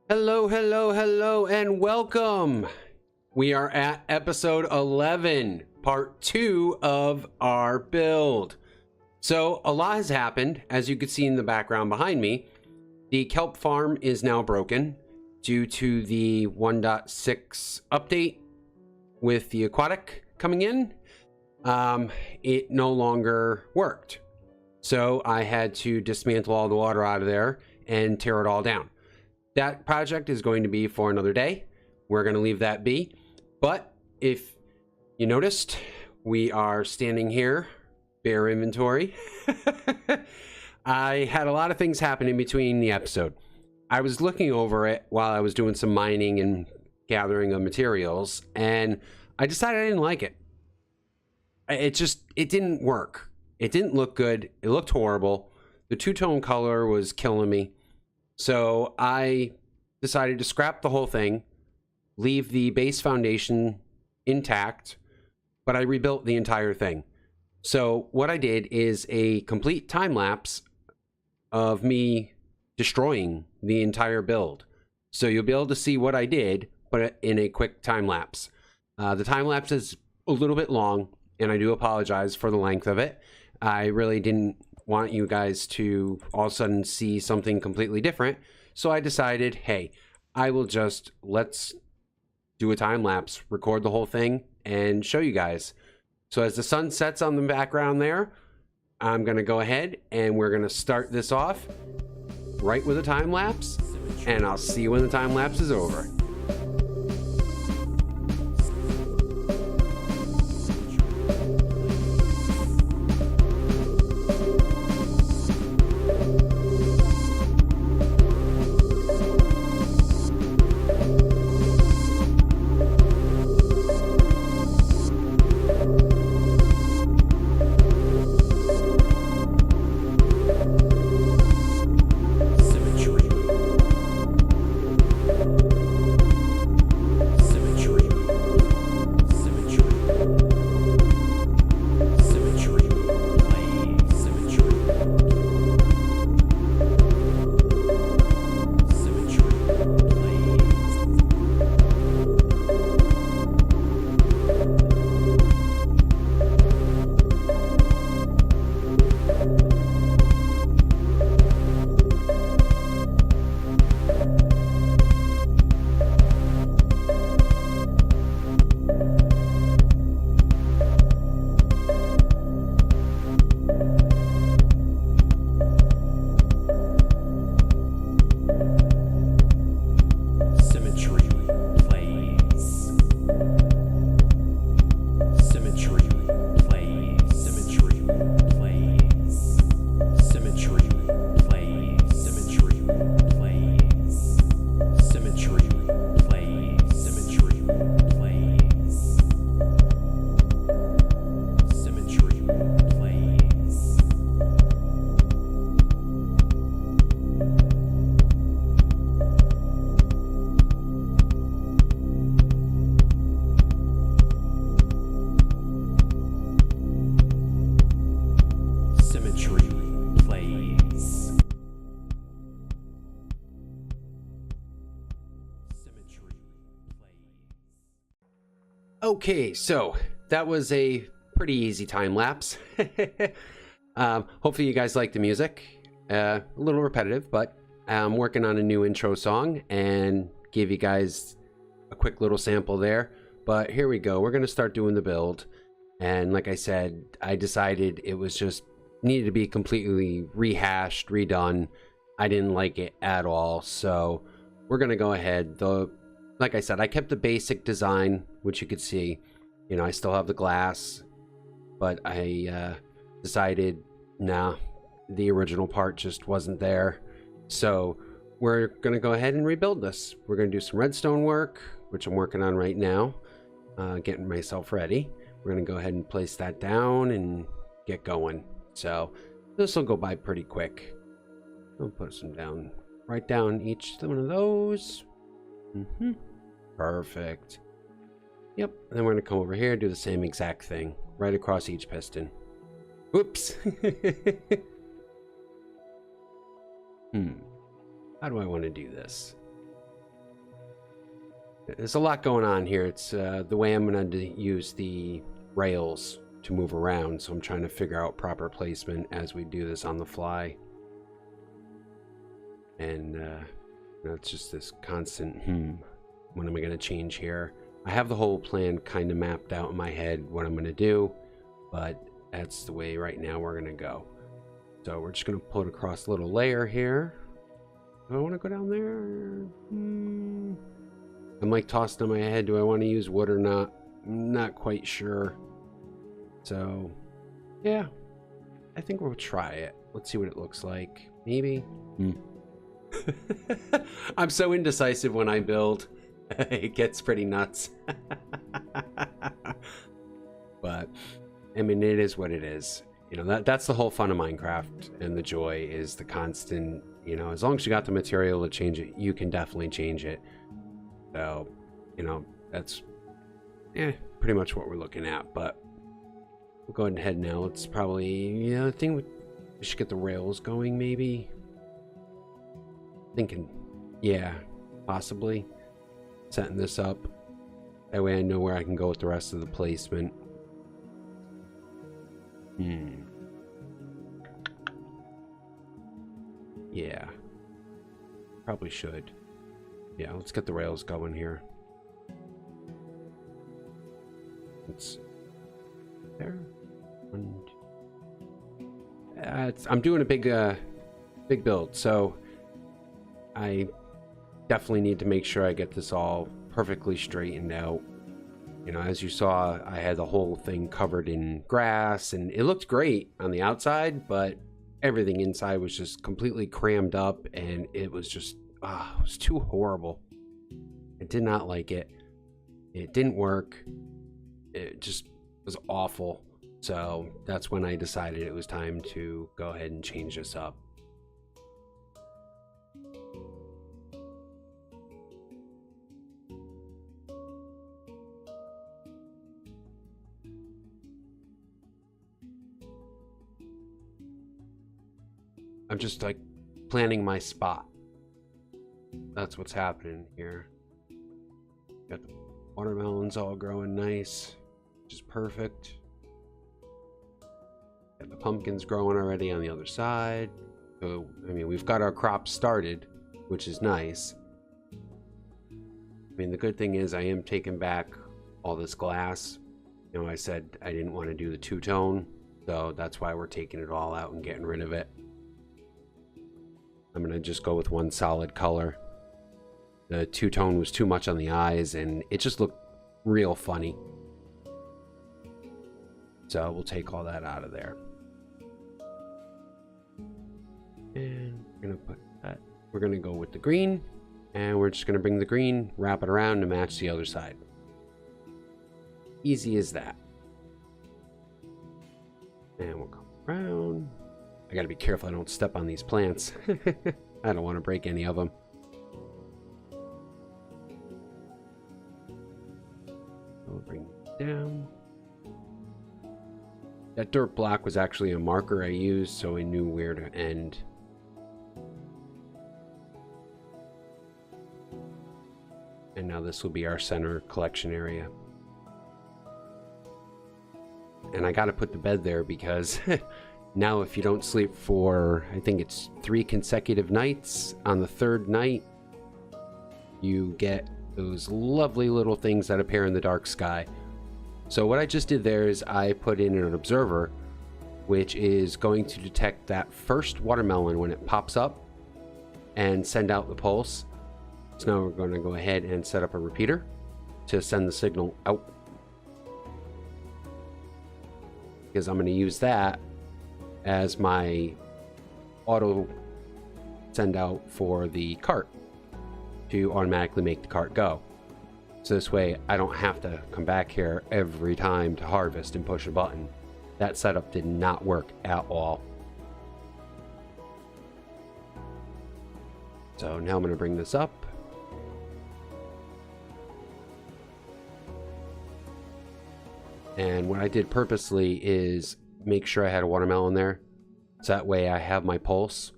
Hello, hello, hello, and welcome. We are at episode 11, part 2 of our build. So a lot has happened. As you can see in the background behind me, the kelp farm is now broken due to the 1.6 update with the aquatic coming in. It no longer worked. So I had to dismantle all the water out of there and tear it all down. That project is going to be for another day. We're going to leave that be. But if you noticed, we are standing here, bare inventory. I had a lot of things happen in between the episode. I was looking over it while I was doing some mining and gathering of materials, and I decided I didn't like it. It didn't work. It didn't look good. It looked horrible. The two-tone color was killing me. So I decided to scrap the whole thing, leave the base foundation intact, but I rebuilt the entire thing. So what I did is a complete time lapse of me destroying the entire build. So you'll be able to see what I did, but in a quick time lapse. The time lapse is a little bit long, and I do apologize for the length of it. I really didn't want you guys to all of a sudden see something completely different. So I decided, hey, let's do a time lapse, record the whole thing, and show you guys. So as the sun sets on the background there, I'm going to go ahead and we're going to start this off right with a time lapse, and I'll see you when the time lapse is over. Okay, so that was a pretty easy time lapse. Hopefully you guys like the music. A little repetitive, but I'm working on a new intro song and give you guys a quick little sample there. But here we go. We're going to start doing the build. And like I said, I decided it was just needed to be completely rehashed, redone. I didn't like it at all. So we're going to go ahead. Like I said, I kept the basic design, which you could see. You know, I still have the glass, but I decided, nah, the original part just wasn't there. So we're going to go ahead and rebuild this. We're going to do some redstone work, which I'm working on right now, getting myself ready. We're going to go ahead and place that down and get going. So this will go by pretty quick. I'll put some down, right down each one of those. Perfect. Yep. And then we're going to come over here and do the same exact thing right across each piston. Whoops. How do I want to do this? There's a lot going on here. It's the way I'm going to use the rails to move around, so I'm trying to figure out proper placement as we do this on the fly. And it's just this constant, what am I going to change here? I have the whole plan kind of mapped out in my head, what I'm going to do, but that's the way right now we're going to go. So we're just going to put across a little layer here. Do I want to go down there? I'm like tossing in my head, do I want to use wood or not? I'm not quite sure. So, yeah, I think we'll try it. Let's see what it looks like. Maybe. I'm so indecisive when I build. It gets pretty nuts. But I mean, it is what it is. You know, that's the whole fun of Minecraft, and the joy is the constant, you know, as long as you got the material to change it, you can definitely change it. So, you know, that's pretty much what we're looking at. But we'll go ahead now. It's probably, I think we should get the rails going, maybe. Thinking, yeah, possibly setting this up. That way I know where I can go with the rest of the placement. Yeah, probably should. Yeah, let's get the rails going here. It's there. I'm doing a big build, so I definitely need to make sure I get this all perfectly straightened out. You know, as you saw, I had the whole thing covered in grass, and it looked great on the outside, but everything inside was just completely crammed up, and it was just, it was too horrible. I did not like it. It didn't work. It just was awful. So that's when I decided it was time to go ahead and change this up. I'm just like planning my spot. That's what's happening here. Got the watermelons all growing nice, which is perfect. Got the pumpkins growing already on the other side. So, I mean, we've got our crops started, which is nice. I mean, the good thing is I am taking back all this glass. You know, I said I didn't want to do the two-tone, so that's why we're taking it all out and getting rid of it. I'm going to just go with one solid color. The two-tone was too much on the eyes, and it just looked real funny. So we'll take all that out of there. And we're going to put that. We're going to go with the green, and we're just going to bring the green, wrap it around to match the other side. Easy as that. And we'll come around. I gotta be careful I don't step on these plants. I don't want to break any of them. I'll bring it down. That dirt block was actually a marker I used, so I knew where to end. And now this will be our center collection area. And I gotta put the bed there because now if you don't sleep for, I think it's 3 consecutive nights, on the 3rd night, you get those lovely little things that appear in the dark sky. So what I just did there is I put in an observer, which is going to detect that first watermelon when it pops up and send out the pulse. So now we're going to go ahead and set up a repeater to send the signal out, because I'm going to use that as my auto send out for the cart to automatically make the cart go. So this way I don't have to come back here every time to harvest and push a button. That setup did not work at all. So now I'm going to bring this up. And what I did purposely is make sure I had a watermelon there, so that way I have my pulse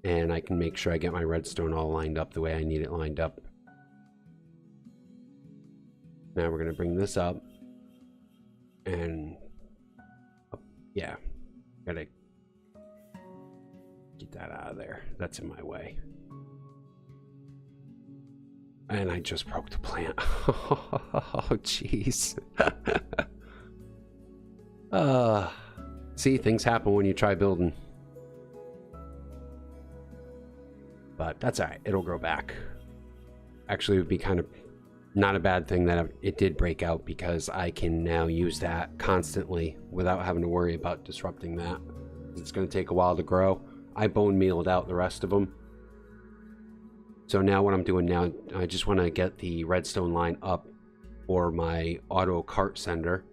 and I can make sure I get my redstone all lined up the way I need it lined up. Now we're going to bring this up. And up. Yeah, gotta get that out of there. That's in my way. And I just broke the plant. Oh, jeez. See, things happen when you try building. But that's all right. It'll grow back. Actually, it would be kind of not a bad thing that it did break out, because I can now use that constantly without having to worry about disrupting that. It's going to take a while to grow. I bone mealed out the rest of them. So now what I'm doing now, I just want to get the redstone line up for my auto cart sender.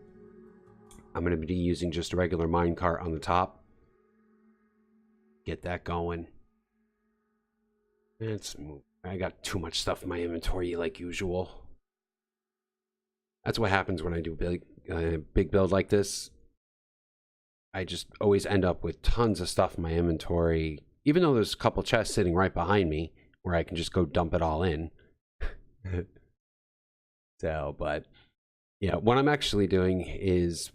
I'm going to be using just a regular mine cart on the top. Get that going. Let's move. I got too much stuff in my inventory like usual. That's what happens when I do big build like this. I just always end up with tons of stuff in my inventory, even though there's a couple chests sitting right behind me where I can just go dump it all in. So, but yeah, what I'm actually doing is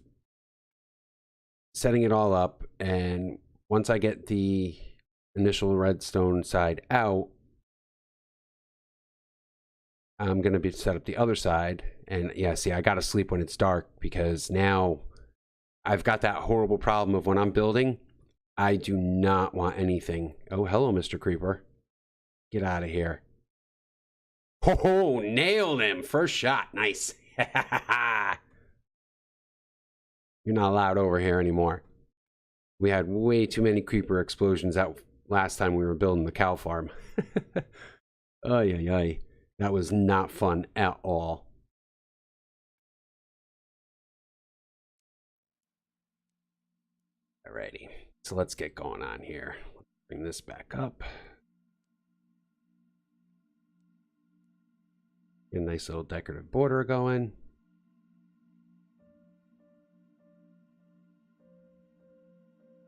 setting it all up, and once I get the initial redstone side out, I'm going to be set up the other side. And yeah, see, I got to sleep when it's dark, because now I've got that horrible problem of when I'm building, I do not want anything. Oh, hello, Mr. Creeper. Get out of here. Oh, nailed him. First shot. Nice. You're not allowed over here anymore. We had way too many creeper explosions out last time we were building the cow farm. Ay, ay, ay. That was not fun at all. Alrighty, so let's get going on here. Let's bring this back up. Get a nice little decorative border going.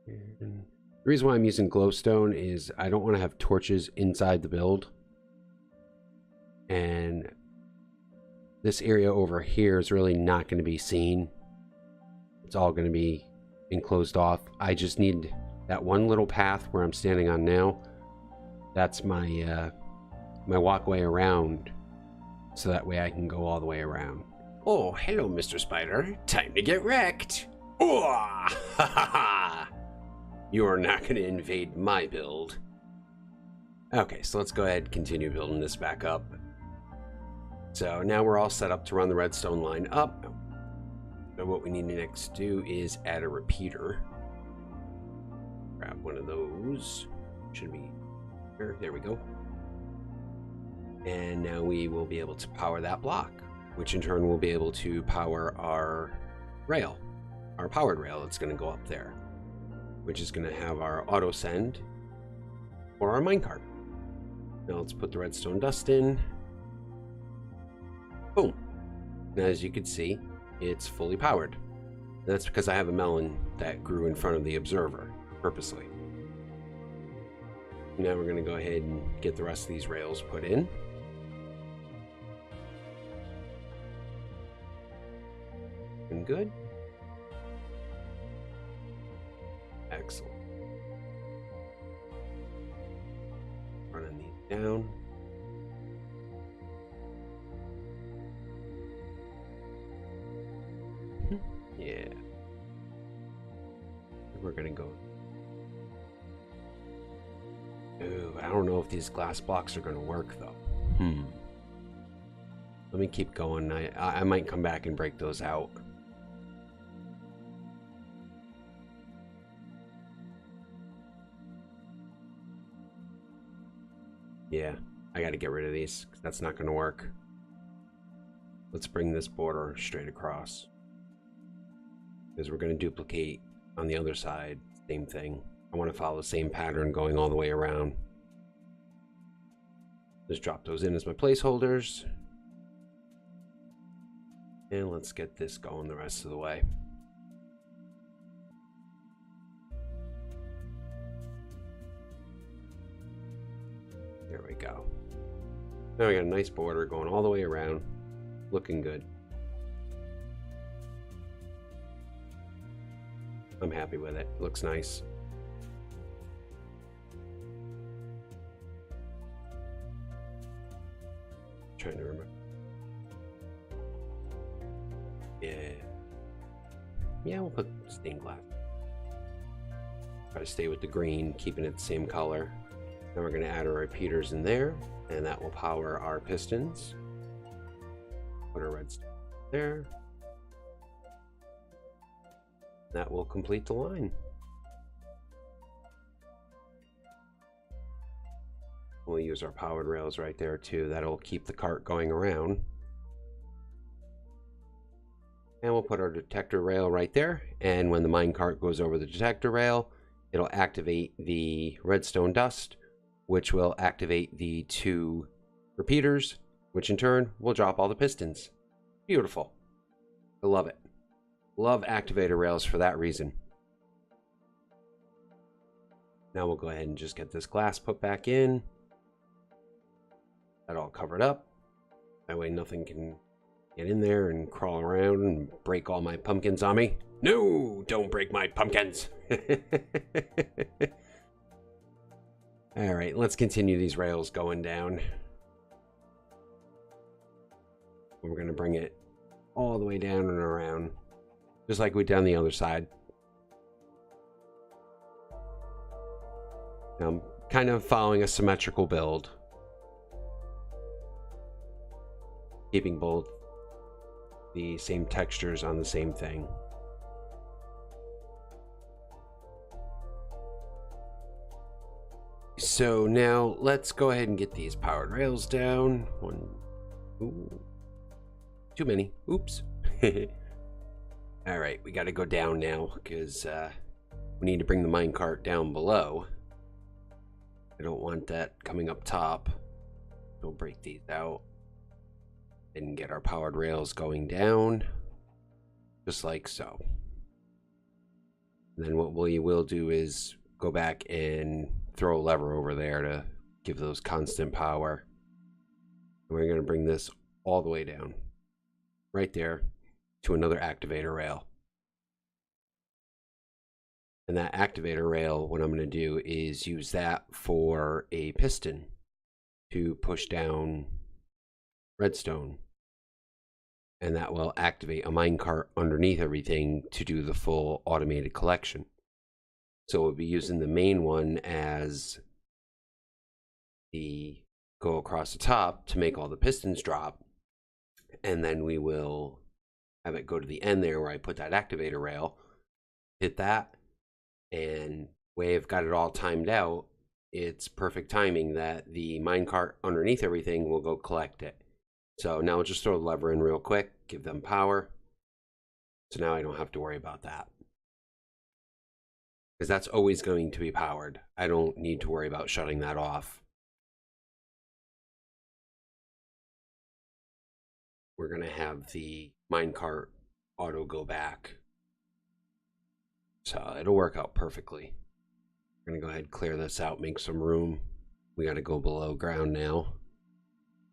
And the reason why I'm using glowstone is I don't want to have torches inside the build. And this area over here is really not going to be seen. It's all going to be enclosed off. I just need that one little path where I'm standing on now. That's my my walkway around, so that way I can go all the way around. Oh, hello, Mr. Spider. Time to get wrecked. Oh, ha ha ha! You're not going to invade my build. Okay, so let's go ahead and continue building this back up. So now we're all set up to run the redstone line up. So what we need to next do is add a repeater. Grab one of those. Should be here. There we go. And now we will be able to power that block, which in turn will be able to power our rail, our powered rail that's going to go up there, which is going to have our auto send or our minecart. Now let's put the redstone dust in. Boom. Now, as you can see, it's fully powered. That's because I have a melon that grew in front of the observer purposely. Now we're going to go ahead and get the rest of these rails put in. And good. Excellent. Running these down. Yeah. We're gonna go. Ooh, I don't know if these glass blocks are gonna work though. Let me keep going. I might come back and break those out. Yeah, I gotta get rid of these, 'cause that's not gonna work. Let's bring this border straight across, because we're going to duplicate on the other side, same thing. I want to follow the same pattern going all the way around. Just drop those in as my placeholders. And let's get this going the rest of the way. There we go. Now we got a nice border going all the way around. Looking good. I'm happy with it. Looks nice. Trying to remember. Yeah, we'll put stained glass. Try to stay with the green, keeping it the same color. Then we're going to add our repeaters in there, and that will power our pistons. Put our redstone there. That will complete the line. We'll use our powered rails right there too. That'll keep the cart going around. And we'll put our detector rail right there. And when the mine cart goes over the detector rail, it'll activate the redstone dust, which will activate the 2 repeaters, which in turn will drop all the pistons. Beautiful. I love it. Love activator rails for that reason. Now we'll go ahead and just get this glass put back in. That all covered up. That way nothing can get in there and crawl around and break all my pumpkins on me. No, don't break my pumpkins. All right, let's continue these rails going down. We're going to bring it all the way down and around, just like we did on the other side. Now I'm kind of following a symmetrical build, keeping both the same textures on the same thing. So now let's go ahead and get these powered rails down. Ooh, too many. Oops. All right, we got to go down now because we need to bring the minecart down below. I don't want that coming up top. We'll break these out and get our powered rails going down, just like so. And then what we will do is go back and throw a lever over there to give those constant power. And we're going to bring this all the way down, right there, to another activator rail. And that activator rail, what I'm going to do is use that for a piston to push down redstone. And that will activate a minecart underneath everything to do the full automated collection. So we'll be using the main one as the go across the top to make all the pistons drop. And then we will have it go to the end there where I put that activator rail, hit that, and way I've got it all timed out, it's perfect timing that the minecart underneath everything will go collect it. So now I'll just throw the lever in real quick, give them power. So now I don't have to worry about that, because that's always going to be powered. I don't need to worry about shutting that off. We're going to have the minecart auto go back. So it'll work out perfectly. We're going to go ahead and clear this out, make some room. We got to go below ground now.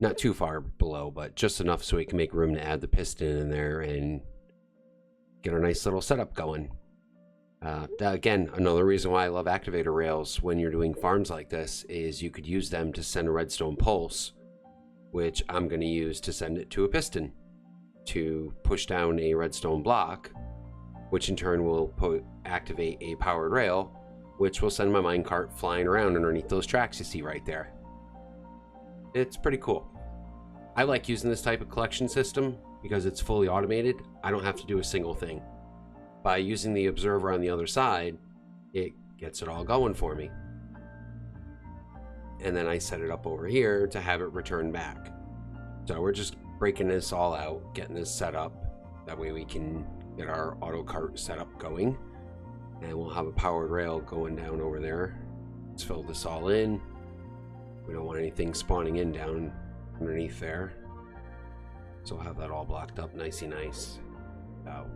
Not too far below, but just enough so we can make room to add the piston in there and get our nice little setup going. Again, another reason why I love activator rails when you're doing farms like this is you could use them to send a redstone pulse, which I'm going to use to send it to a piston to push down a redstone block, which in turn will activate a powered rail, which will send my minecart flying around underneath those tracks you see right there. It's pretty cool. I like using this type of collection system because it's fully automated. I don't have to do a single thing. By using the observer on the other side, it gets it all going for me. And then I set it up over here to have it return back. So we're just breaking this all out, getting this set up. That way we can get our auto cart setup going. And we'll have a powered rail going down over there. Let's fill this all in. We don't want anything spawning in down underneath there. So we'll have that all blocked up nicey nice. So,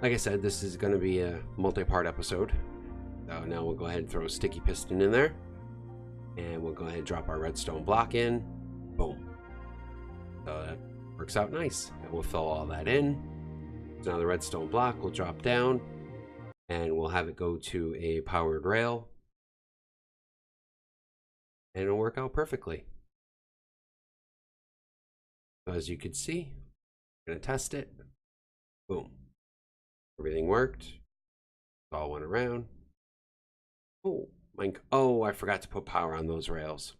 like I said, this is going to be a multi-part episode. So now we'll go ahead and throw a sticky piston in there. And we'll go ahead and drop our redstone block in. Boom. So that works out nice. And we'll fill all that in. So now the redstone block will drop down. and we'll have it go to a powered rail, and it'll work out perfectly. So as you can see, I'm gonna test it. Boom. Everything worked. It all went around. Oh, oh, I forgot to put power on those rails.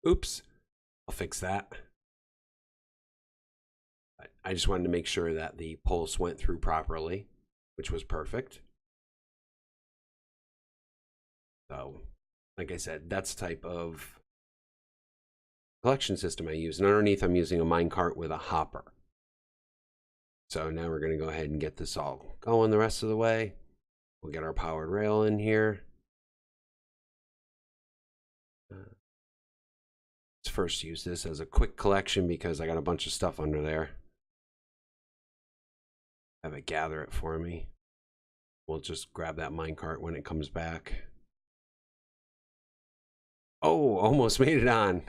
Oops. I'll fix that. I just wanted to make sure that the pulse went through properly, which was perfect. So, like I said, that's the type of collection system I use. And underneath, I'm using a minecart with a hopper. So now we're going to go ahead and get this all going the rest of the way. We'll get our powered rail in here. Let's first use this as a quick collection because I got a bunch of stuff under there. Have it gather it for me. We'll just grab that minecart when it comes back. Oh, almost made it on.